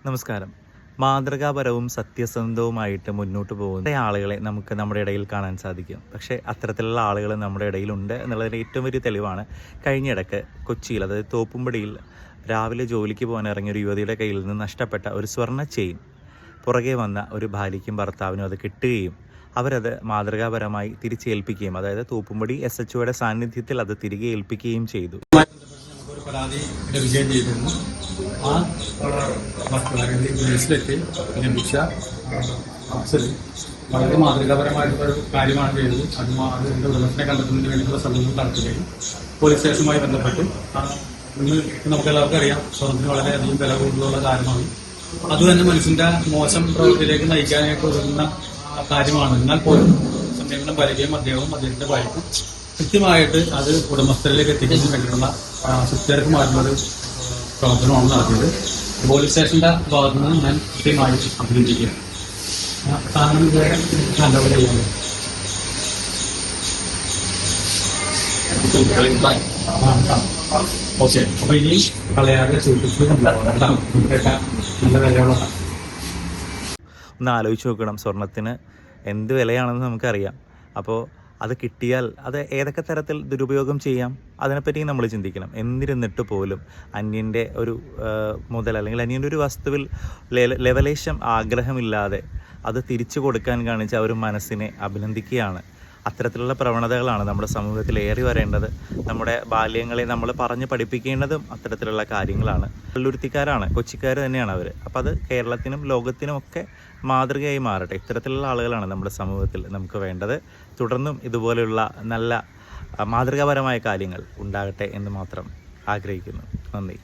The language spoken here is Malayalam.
നമസ്കാരം. മാതൃകാപരവും സത്യസന്ധവുമായിട്ട് മുന്നോട്ട് പോകുന്ന ആളുകളെ നമുക്ക് നമ്മുടെ ഇടയിൽ കാണാൻ സാധിക്കും. പക്ഷേ അത്തരത്തിലുള്ള ആളുകൾ നമ്മുടെ ഇടയിലുണ്ട് എന്നുള്ളതിൻ്റെ ഏറ്റവും വലിയ തെളിവാണ് കഴിഞ്ഞിടക്ക് കൊച്ചിയിൽ, അതായത് തോപ്പുംപടിയിൽ രാവിലെ ജോലിക്ക് പോകാൻ ഇറങ്ങിയ ഒരു യുവതിയുടെ കയ്യിൽ നിന്ന് നഷ്ടപ്പെട്ട ഒരു സ്വർണ്ണ ചെയിൻ പുറകെ വന്ന ഒരു ഭാര്യയ്ക്കും ഭർത്താവിനും അത് കിട്ടുകയും അവരത് മാതൃകാപരമായി തിരിച്ചേൽപ്പിക്കുകയും, അതായത് തോപ്പുംപടി SHOയുടെ സാന്നിധ്യത്തിൽ അത് തിരികെ ഏൽപ്പിക്കുകയും ചെയ്തു. ഒരു പരാതി ലഭിക്കുകയും ചെയ്തിരുന്നു. ആ പോലീസിലെത്തി ലഭിച്ച വളരെ മാതൃകാപരമായിട്ടുള്ളൊരു കാര്യമാണ് ചെയ്തത്. അതിൻ്റെ ഉടമസ്ഥനെ കണ്ടെത്തുന്നതിന് വേണ്ടിയിട്ടുള്ള ശ്രമങ്ങൾ നടത്തുകയും പോലീസ് സ്റ്റേഷനുമായി ബന്ധപ്പെട്ട് ഇന്ന് നമുക്കെല്ലാവർക്കും അറിയാം, സ്വർണ്ണത്തിന് വളരെയധികം വില കൂടുതലുള്ള കാര്യമാണ്. അതുതന്നെ മനുഷ്യന്റെ മോശം പ്രവൃത്തിയിലേക്ക് നയിക്കാനായിട്ട് ഒതുങ്ങുന്ന കാര്യമാണ്. എന്നാൽ പോലും സമീപനം വരികയും അദ്ദേഹത്തിന്റെ ഭാര്യയ്ക്കും കൃത്യമായിട്ട് അത് ഉടമസ്ഥരിലേക്ക് എത്തിക്കുന്നതിന് വേണ്ടിയിട്ടുള്ള സുസ്ഥിരമായിട്ടുള്ളൊരു പ്രവർത്തനമാണ് നടത്തിയത്. പോലീസ് സ്റ്റേഷന്റെ ഭാഗത്തു നിന്ന് ഞാൻ കൃത്യമായി അഭിനന്ദിക്കുകയാണ്. കാരണം നല്ലവരെയാണ്. ഓക്കെ, അപ്പൊ ഇനി കളയാതെ സൂക്ഷിച്ച് നല്ല വിലയുള്ളതാണ്. ഒന്ന് ആലോചിച്ച് നോക്കണം, സ്വർണത്തിന് എന്ത് വിലയാണെന്ന് നമുക്കറിയാം. അപ്പോൾ അത് കിട്ടിയാൽ അത് ഏതൊക്കെ തരത്തിൽ ദുരുപയോഗം ചെയ്യാം, അതിനെപ്പറ്റി നമ്മൾ ചിന്തിക്കണം. എന്നിരുന്നിട്ട് പോലും അന്യൻ്റെ ഒരു മുതൽ അല്ലെങ്കിൽ അന്യൻ്റെ ഒരു വസ്തുവിൽ ലെവലേശം ആഗ്രഹമില്ലാതെ അത് തിരിച്ചു കൊടുക്കാൻ കാണിച്ച ഒരു മനസ്സിനെ അഭിനന്ദിക്കുകയാണ്. അത്തരത്തിലുള്ള പ്രവണതകളാണ് നമ്മുടെ സമൂഹത്തിൽ ഏറി വരേണ്ടത്. നമ്മുടെ ബാല്യങ്ങളെ നമ്മൾ പറഞ്ഞ് പഠിപ്പിക്കേണ്ടതും അത്തരത്തിലുള്ള കാര്യങ്ങളാണ്. വെള്ളുരുത്തിക്കാരാണ്, കൊച്ചിക്കാർ തന്നെയാണ് അവർ. അപ്പോൾ അത് കേരളത്തിനും ലോകത്തിനും ഒക്കെ മാതൃകയായി മാറട്ടെ. ഇത്തരത്തിലുള്ള ആളുകളാണ് നമ്മുടെ സമൂഹത്തിൽ നമുക്ക് വേണ്ടത്. തുടർന്നും ഇതുപോലെയുള്ള നല്ല മാതൃകാപരമായ കാര്യങ്ങൾ ഉണ്ടാകട്ടെ എന്ന് മാത്രം ആഗ്രഹിക്കുന്നു. നന്ദി.